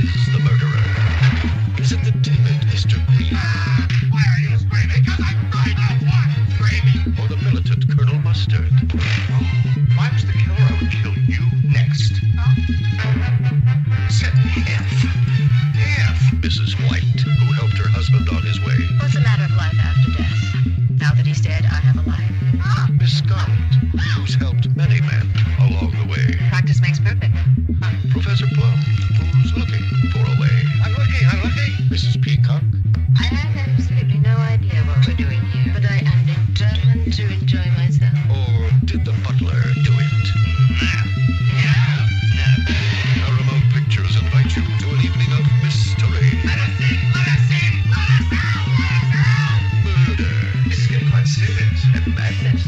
is the murderer? Is it the timid Mr. Green? Why are you screaming? Because I'm right now what? Screaming? Or the militant Colonel Mustard? If I was the killer, I would kill you next. Huh? Said F. F. Mrs. White, who helped her husband on his way. Well, it's a matter of life after death. Now that he's dead, I have a life. Ah, Miss Scarlet, who's helped many men along the way. Practice makes perfect. Professor Plum, who's looking for a way. I'm looking. Mrs. Peacock, I have absolutely no idea what we're doing here, but I am determined to enjoy myself. or did the butler do it? Paramount Pictures invite you to an evening of mystery, Let us in. murder, This is getting quite serious. and madness.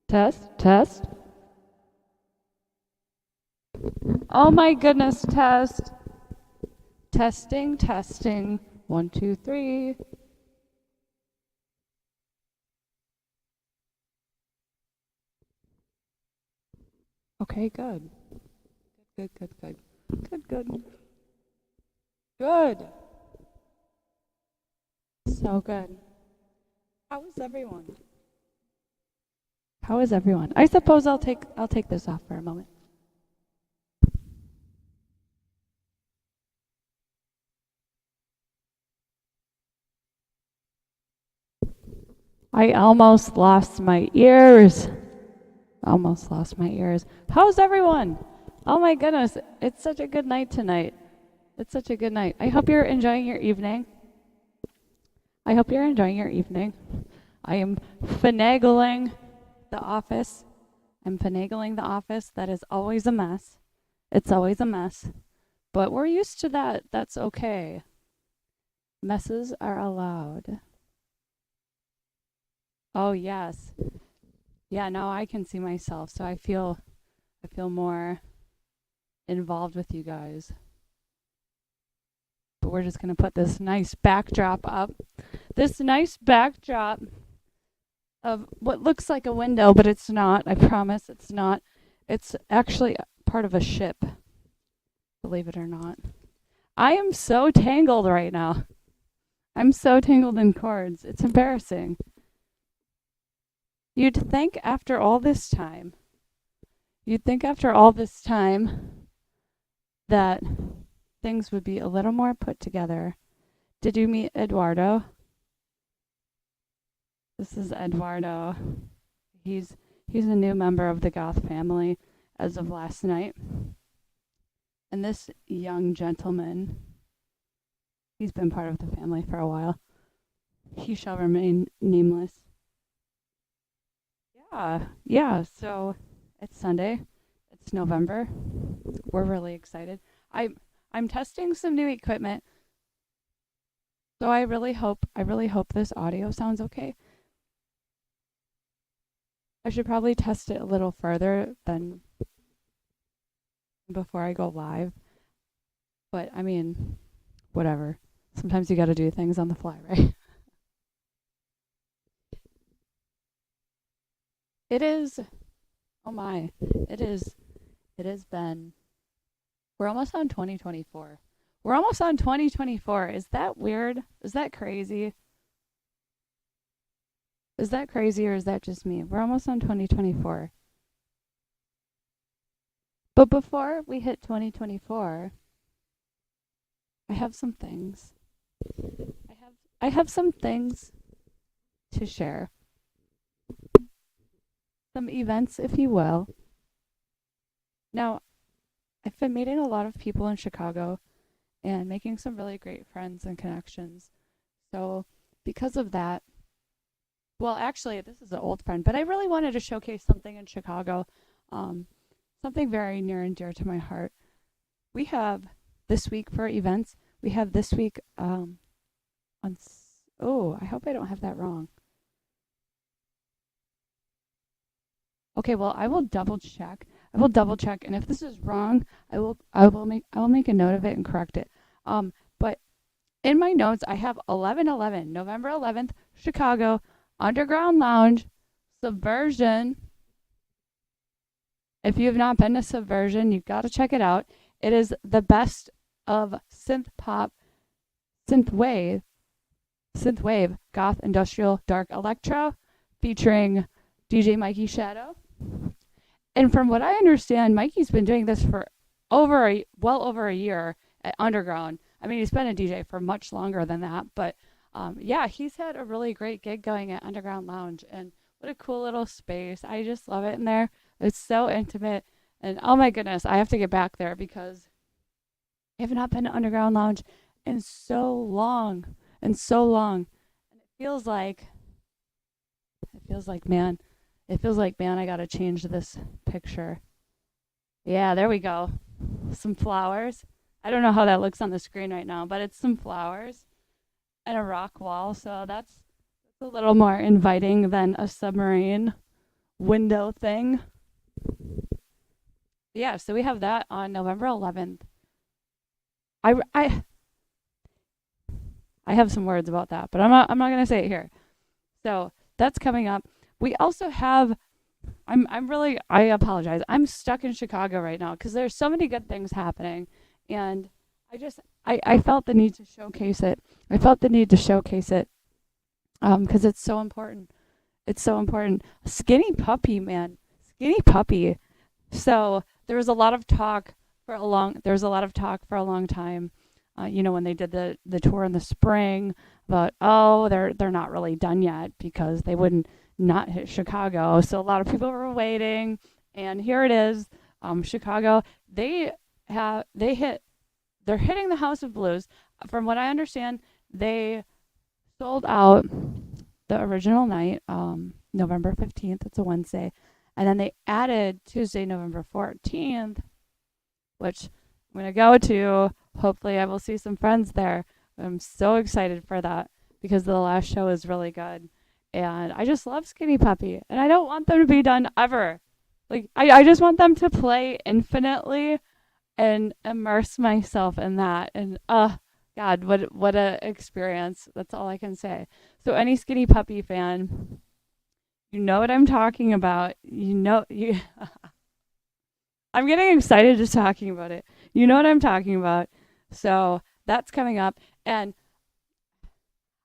Test, test. Oh my goodness, test. Testing, testing. 1, 2, 3. Okay, good. Good, good, good. Good, good. Good. So good. How is everyone? How is everyone? I suppose I'll take this off for a moment. I almost lost my ears. Almost lost my ears. How's everyone? Oh my goodness, it's such a good night tonight. It's such a good night. I hope you're enjoying your evening. I hope you're enjoying your evening. I am finagling the office. I'm finagling the office. That is always a mess. It's always a mess. But we're used to that. That's okay. Messes are allowed. Oh yes. Yeah, no, I can see myself. So I feel more involved with you guys. But we're just going to put this nice backdrop up. This nice backdrop of what looks like a window, but it's not. I promise it's not. It's actually part of a ship, believe it or not. I am so tangled right now. I'm so tangled in cords. It's embarrassing. You'd think after all this time that things would be a little more put together. Did you meet Eduardo? This is Eduardo. He's a new member of the Goth family as of last night. And this young gentleman, he's been part of the family for a while. He shall remain nameless. Yeah, so it's Sunday. It's November. We're really excited. I'm testing some new equipment. So I really hope this audio sounds okay. I should probably test it a little further than before I go live. But I mean, whatever. Sometimes you got to do things on the fly, right? It is. Oh my. It has been. We're almost on 2024. We're almost on 2024. Is that weird? Is that crazy? Is that crazy or is that just me? We're almost on 2024. But before we hit 2024, I have some things. I have some things to share. Some events, if you will. Now, I've been meeting a lot of people in Chicago and making some really great friends and connections. So, because of that, well, actually, this is an old friend, but I really wanted to showcase something in Chicago, something very near and dear to my heart. We have this week for events. We have this week I hope I don't have that wrong. Okay, well, I will double check, and if this is wrong, I will make a note of it and correct it. But in my notes, I have 11/11, November 11th, Chicago, Underground Lounge, Subversion. If you have not been to Subversion, you've got to check it out. It is the best of synth pop, synth wave, goth, industrial, dark electro, featuring DJ Mikey Shadow. And from what I understand, Mikey's been doing this for well over a year at Underground. I mean, he's been a DJ for much longer than that, but yeah, he's had a really great gig going at Underground Lounge, and what a cool little space. I just love it in there. It's so intimate, and oh my goodness, I have to get back there because I have not been to Underground Lounge in so long. And it feels like, man, I gotta change this picture. Yeah, there we go. Some flowers. I don't know how that looks on the screen right now, but it's some flowers and a rock wall. So that's a little more inviting than a submarine window thing. Yeah, so we have that on November 11th. I, I, I have some words about that, but I'm not going to say it here. So that's coming up. We also have, I apologize. I'm stuck in Chicago right now because there's so many good things happening. And I felt the need to showcase it. I felt the need to showcase it because it's so important. It's so important. Skinny puppy, man. Skinny puppy. So there was a lot of talk there was a lot of talk for a long time. When they did the tour in the spring about, oh, they're not really done yet because they wouldn't not hit Chicago. So a lot of people were waiting, and here it is. Chicago, they're hitting the House of Blues. From what I understand, they sold out the original night, November 15th. It's a Wednesday. And then they added Tuesday, November 14th, which I'm going to go to. Hopefully, I will see some friends there. I'm so excited for that because the last show is really good. And I just love Skinny Puppy. And I don't want them to be done ever. Like, I just want them to play infinitely and immerse myself in that. And, God, what a experience. That's all I can say. So any Skinny Puppy fan, you know what I'm talking about. I'm getting excited just talking about it. You know what I'm talking about. So that's coming up. And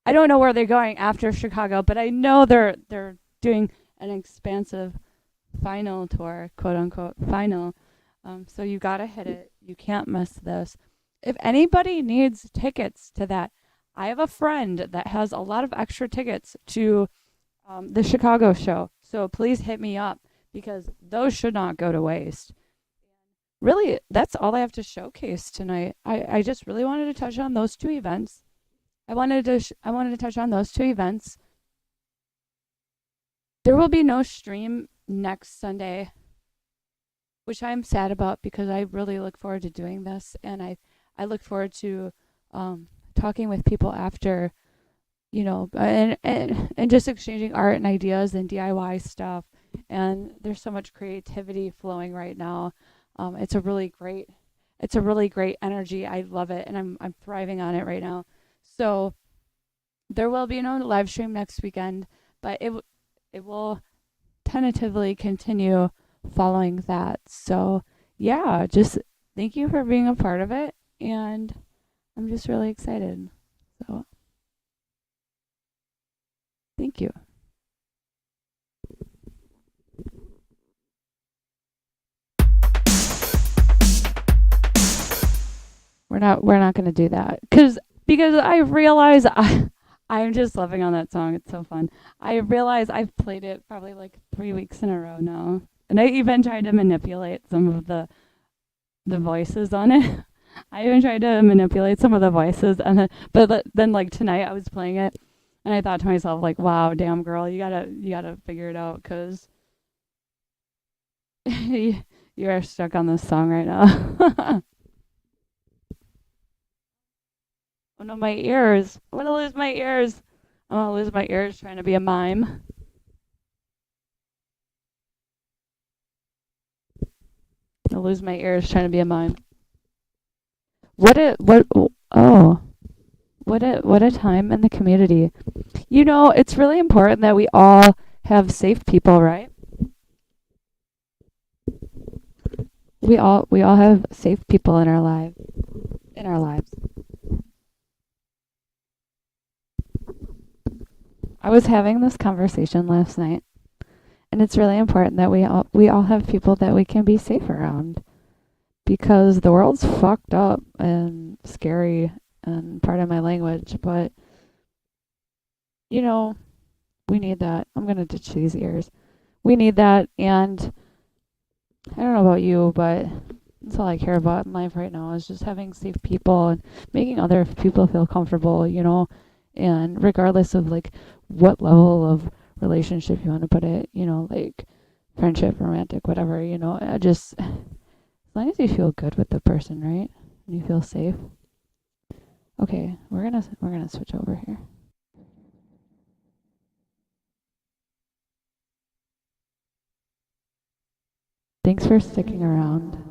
I don't know where they're going after Chicago, but I know they're doing an expansive final tour, quote unquote final. So you gotta hit it. You can't miss this. If anybody needs tickets to that, I have a friend that has a lot of extra tickets to the Chicago show. So please hit me up because those should not go to waste. Really, that's all I have to showcase tonight. I just really wanted to touch on those two events. I wanted to touch on those two events. There will be no stream next Sunday, which I'm sad about because I really look forward to doing this, and I look forward to talking with people after, and just exchanging art and ideas and DIY stuff. And there's so much creativity flowing right now. It's a really great energy. I love it, and I'm thriving on it right now. So there will be no live stream next weekend, but it will tentatively continue following that. So yeah, just thank you for being a part of it, and I'm just really excited. So thank you. We're not going to do that because I realize I'm just loving on that song. It's so fun. I realize I've played it probably like 3 weeks in a row now, and I even tried to manipulate some of the voices on it. I even tried to manipulate some of the voices, and then like tonight I was playing it, and I thought to myself like, wow, damn girl, you gotta figure it out because you are stuck on this song right now. Oh no, my ears. I'm gonna lose my ears. I'm gonna lose my ears trying to be a mime. I'll lose my ears trying to be a mime. What oh, what a time in the community. It's really important that we all have safe people, right? We all have safe people in our lives. I was having this conversation last night, and it's really important that we all have people that we can be safe around because the world's fucked up and scary and pardon my language, but we need that. I'm gonna ditch these ears. We need that, and I don't know about you, but that's all I care about in life right now is just having safe people and making other people feel comfortable, and regardless of like what level of relationship you want to put it, like friendship, romantic, whatever, just as long as you feel good with the person, right? And you feel safe. Okay, we're gonna switch over here. Thanks for sticking around.